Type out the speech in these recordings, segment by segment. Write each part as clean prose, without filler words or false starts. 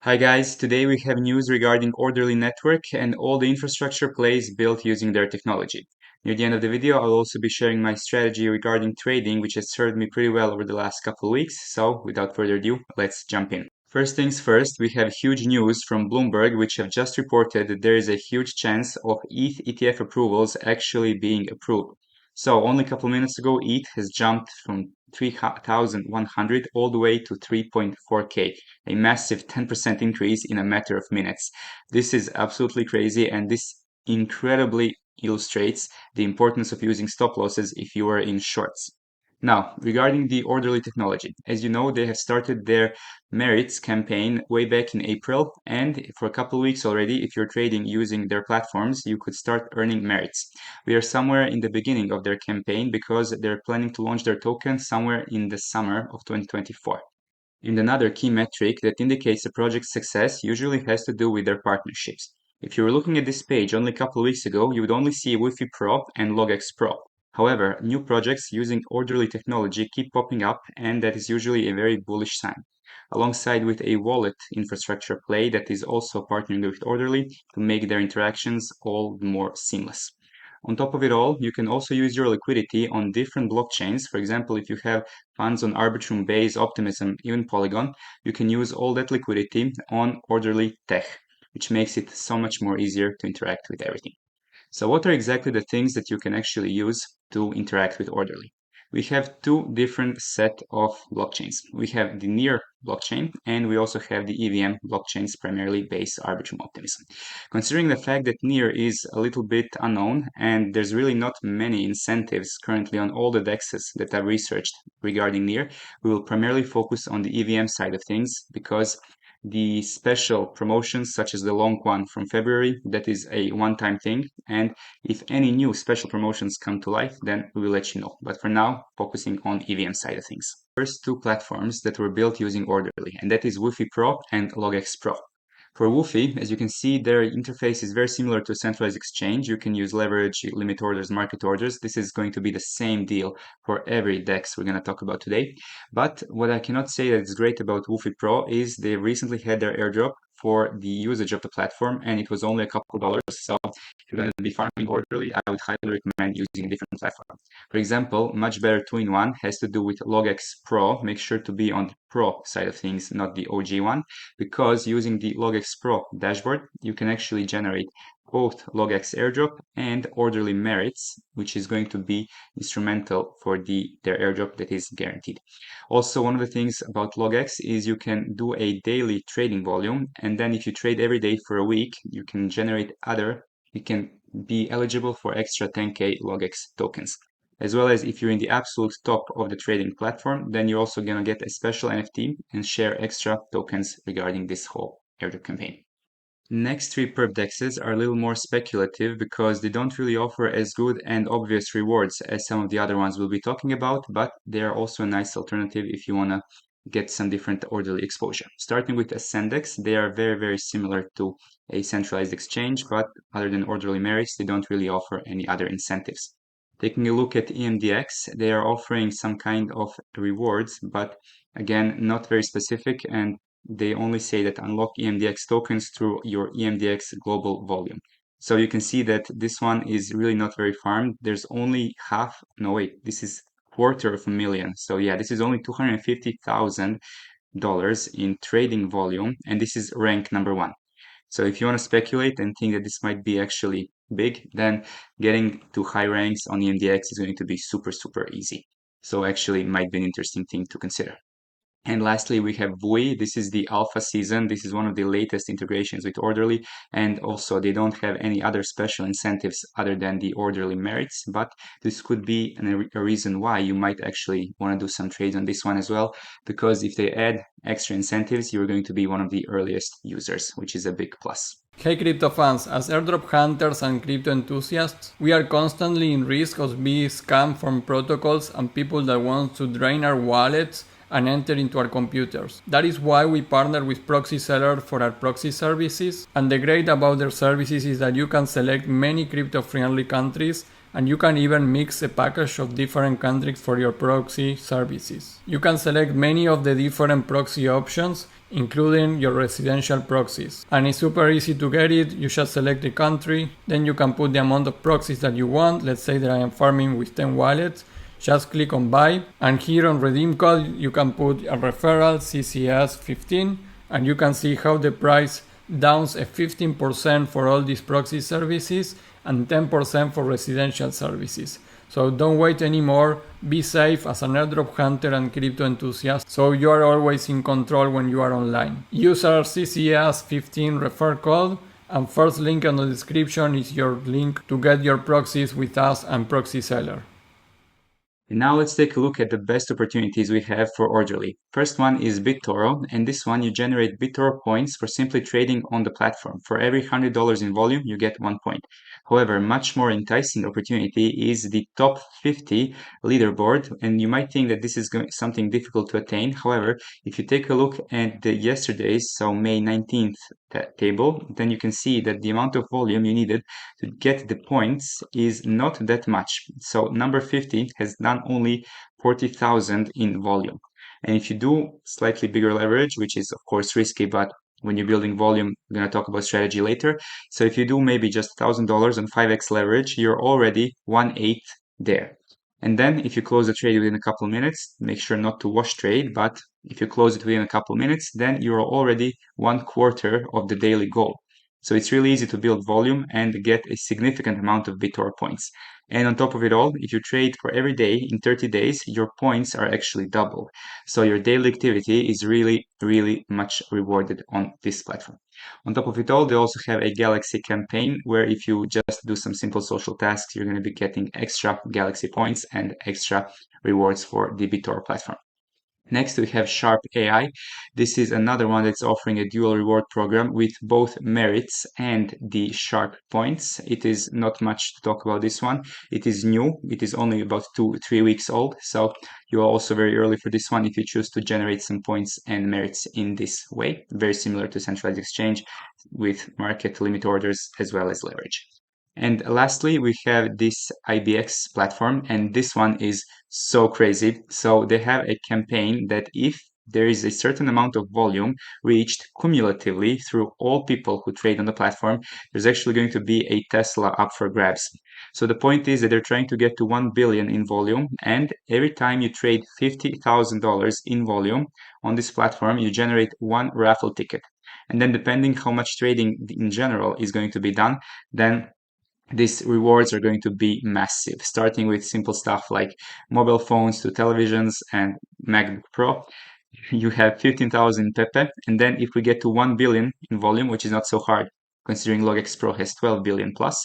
Hi guys, today we have news regarding Oredrly Network and all the infrastructure plays built using their technology. Near the end of the video, I'll also be sharing my strategy regarding trading, which has served me pretty well over the last couple of weeks. So without further ado, let's jump in. First things first, we have huge news from Bloomberg, which have just reported that there is a huge chance of ETH ETF approvals actually being approved. So only a couple minutes ago, ETH has jumped from 3,100 all the way to 3.4K, a massive 10% increase in a matter of minutes. This is absolutely crazy, and this incredibly illustrates the importance of using stop losses if you are in shorts. Now, regarding the Oredrly technology, as you know, they have started their merits campaign way back in April, and for a couple of weeks already, if you're trading using their platforms, you could start earning merits. We are somewhere in the beginning of their campaign because they're planning to launch their token somewhere in the summer of 2024. And another key metric that indicates a project's success usually has to do with their partnerships. If you were looking at this page only a couple of weeks ago, you would only see Wi-Fi Pro and LogX Pro. However, new projects using Oredrly technology keep popping up, and that is usually a very bullish sign. Alongside with a wallet infrastructure play that is also partnering with Oredrly to make their interactions all the more seamless. On top of it all, you can also use your liquidity on different blockchains. For example, if you have funds on Arbitrum, Base, Optimism, even Polygon, you can use all that liquidity on Oredrly Tech, which makes it so much more easier to interact with everything. So what are exactly the things that you can actually use to interact with Oredrly? We have two different set of blockchains. We have the Near blockchain, and we also have the EVM blockchains, primarily based Arbitrum Optimism. Considering the fact that Near is a little bit unknown, and there's really not many incentives currently on all the DEXs that I've researched regarding Near, we will primarily focus on the EVM side of things because the special promotions, such as the long one from February, that is a one-time thing. And if any new special promotions come to life, then we will let you know. But for now, focusing on EVM side of things. First two platforms that were built using Oredrly, and that is Wi-Fi Pro and LogX Pro. For Wi-Fi, as you can see, their interface is very similar to a centralized exchange. You can use leverage, limit orders, market orders. This is going to be the same deal for every DEX we're going to talk about today. But what I cannot say that is great about Wi-Fi Pro is they recently had their airdrop for the usage of the platform, and it was only a couple of dollars. So if you're going to be farming Oredrly, I would highly recommend using a different platform. For example, much better two-in-one has to do with LogX Pro. Make sure to be on the Pro side of things, not the OG one, because using the LogX Pro dashboard, you can actually generate both LogX Airdrop and Oredrly merits, which is going to be instrumental for their airdrop that is guaranteed. Also, one of the things about LogX is you can do a daily trading volume, and then if you trade every day for a week, you can be eligible for extra 10K LogX tokens. As well as if you're in the absolute top of the trading platform, then you're also going to get a special NFT and share extra tokens regarding this whole airdrop campaign. Next three perp dexes are a little more speculative because they don't really offer as good and obvious rewards as some of the other ones we'll be talking about, but they are also a nice alternative if you want to get some different Oredrly exposure. Starting with Ascendex, they are very, very similar to a centralized exchange, but other than Oredrly merits, they don't really offer any other incentives. Taking a look at EMDX, they are offering some kind of rewards, but again, not very specific, and they only say that unlock EMDX tokens through your EMDX global volume. So you can see that this one is really not very farmed. There's only this is $250,000. So yeah, this is only $250,000 in trading volume, and this is rank number 1. So if you want to speculate and think that this might be actually big, then getting to high ranks on EMDX is going to be super, super easy. So actually might be an interesting thing to consider. And lastly, we have Vui. This is the alpha season. This is one of the latest integrations with Oredrly. And also they don't have any other special incentives other than the Oredrly merits. But this could be a reason why you might actually want to do some trades on this one as well. Because if they add extra incentives, you're going to be one of the earliest users, which is a big plus. Hey crypto fans, as airdrop hunters and crypto enthusiasts, we are constantly in risk of being scammed from protocols and people that want to drain our wallets and enter into our computers. That is why we partner with proxy sellers for our proxy services, and the great about their services is that you can select many crypto-friendly countries, and you can even mix a package of different countries for your proxy services. You can select many of the different proxy options, including your residential proxies. And it's super easy to get it. You just select the country, then you can put the amount of proxies that you want. Let's say that I am farming with 10 wallets. Just click on buy, and here on redeem code you can put a referral CCS15, and you can see how the price downs a 15% for all these proxy services and 10% for residential services. So don't wait anymore, be safe as an airdrop hunter and crypto enthusiast, so you are always in control when you are online. Use our CCS15 refer code, and first link in the description is your link to get your proxies with us and Proxy Seller. And now let's take a look at the best opportunities we have for Oredrly. First one is BitToro, and this one you generate BitToro points for simply trading on the platform. For every $100 in volume, you get 1 point. However, much more enticing opportunity is the top 50 leaderboard, and you might think that this is something difficult to attain. However, if you take a look at the yesterday's, so May 19th table, then you can see that the amount of volume you needed to get the points is not that much. So number 50 has done only 40,000 in volume. And if you do slightly bigger leverage, which is of course risky, but when you're building volume, we're going to talk about strategy later. So if you do maybe just $1,000 on 5x leverage, you're already 1/8 there. And then if you close the trade within a couple of minutes, make sure not to wash trade, but if you close it within a couple of minutes, then you're already 1/4 of the daily goal. So it's really easy to build volume and get a significant amount of BitToro points. And on top of it all, if you trade for every day in 30 days, your points are actually double. So your daily activity is really, really much rewarded on this platform. On top of it all, they also have a Galaxy campaign where if you just do some simple social tasks, you're going to be getting extra Galaxy points and extra rewards for the BitToro platform. Next, we have Sharp AI. This is another one that's offering a dual reward program with both merits and the Sharp points. It is not much to talk about this one. It is new. It is only about 2-3 weeks old. So you are also very early for this one if you choose to generate some points and merits in this way. Very similar to centralized exchange with market limit orders as well as leverage. And lastly, we have this IBX platform, and this one is so crazy. So they have a campaign that if there is a certain amount of volume reached cumulatively through all people who trade on the platform, there's actually going to be a Tesla up for grabs. So the point is that they're trying to get to 1 billion in volume, and every time you trade $50,000 in volume on this platform, you generate one raffle ticket. And then depending how much trading in general is going to be done, then these rewards are going to be massive, starting with simple stuff like mobile phones to televisions and MacBook Pro. You have 15,000 Pepe, and then if we get to 1 billion in volume, which is not so hard considering LogX Pro has 12 billion plus,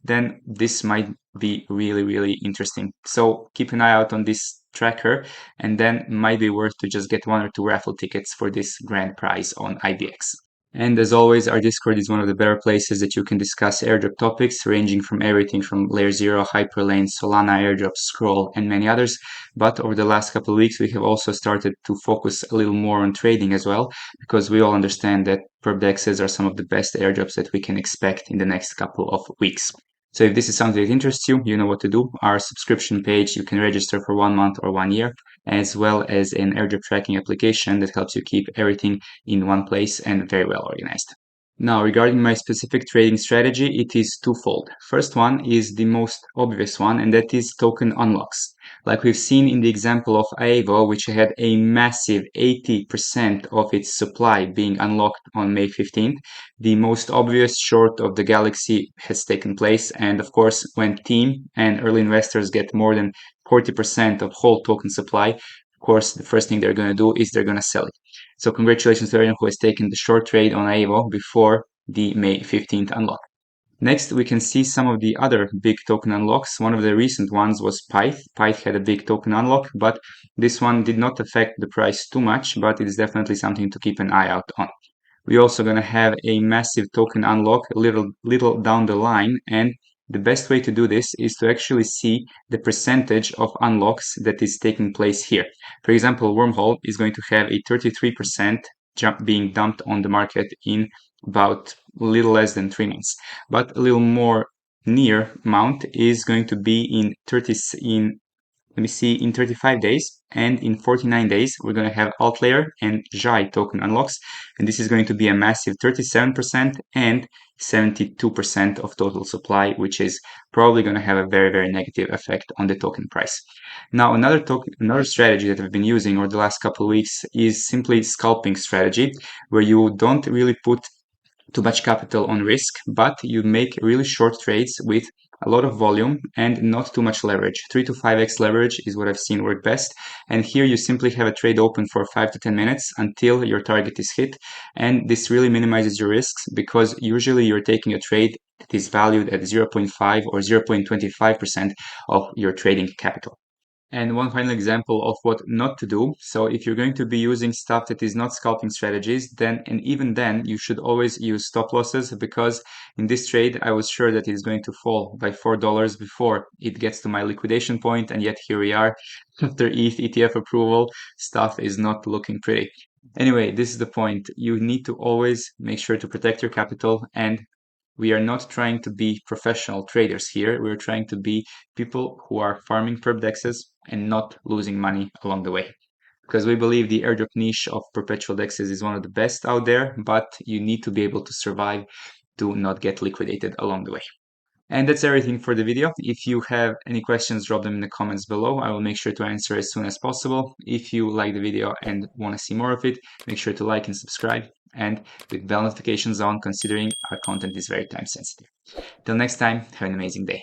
then this might be really, really interesting. So keep an eye out on this tracker, and then might be worth to just get 1 or 2 raffle tickets for this grand prize on IBX. And as always, our Discord is one of the better places that you can discuss airdrop topics, ranging from everything from Layer 0, Hyperlane, Solana Airdrop, Scroll, and many others. But over the last couple of weeks, we have also started to focus a little more on trading as well, because we all understand that perp dexes are some of the best airdrops that we can expect in the next couple of weeks. So if this is something that interests you, you know what to do. Our subscription page, you can register for 1 month or 1 year, as well as an airdrop tracking application that helps you keep everything in one place and very well organized. Now, regarding my specific trading strategy, it is twofold. First one is the most obvious one, and that is token unlocks. Like we've seen in the example of Aevo, which had a massive 80% of its supply being unlocked on May 15th, the most obvious short of the Galaxy has taken place. And of course, when team and early investors get more than 40% of whole token supply, of course, the first thing they're going to do is they're going to sell it. So congratulations to everyone who has taken the short trade on Aevo before the May 15th unlock. Next, we can see some of the other big token unlocks. One of the recent ones was Pyth. Pyth had a big token unlock, but this one did not affect the price too much, but it is definitely something to keep an eye out on. We're also going to have a massive token unlock a little down the line, and the best way to do this is to actually see the percentage of unlocks that is taking place here. For example, Wormhole is going to have a 33% jump being dumped on the market in about a little less than 3 months. But a little more near amount is going to be in let me see, in 35 days, and in 49 days, we're going to have Altlayer and Zhai token unlocks, and this is going to be a massive 37% and 72% of total supply, which is probably going to have a very, very negative effect on the token price. Now, another strategy that I've been using over the last couple of weeks is simply scalping strategy, where you don't really put too much capital on risk, but you make really short trades with a lot of volume and not too much leverage. 3 to 5x leverage is what I've seen work best. And here you simply have a trade open for 5 to 10 minutes until your target is hit. And this really minimizes your risks because usually you're taking a trade that is valued at 0.5 or 0.25% of your trading capital. And one final example of what not to do. So if you're going to be using stuff that is not scalping strategies, then, and even then, you should always use stop losses, because in this trade, I was sure that it's going to fall by $4 before it gets to my liquidation point. And yet here we are after ETH ETF approval, stuff is not looking pretty. Anyway, this is the point. You need to always make sure to protect your capital, and we are not trying to be professional traders here. We're trying to be people who are farming perp dexes and not losing money along the way. Because we believe the airdrop niche of perpetual dexes is one of the best out there, but you need to be able to survive to not get liquidated along the way. And that's everything for the video. If you have any questions, drop them in the comments below. I will make sure to answer as soon as possible. If you like the video and want to see more of it, make sure to like and subscribe. And with bell notifications on, considering our content is very time sensitive. Till next time, have an amazing day.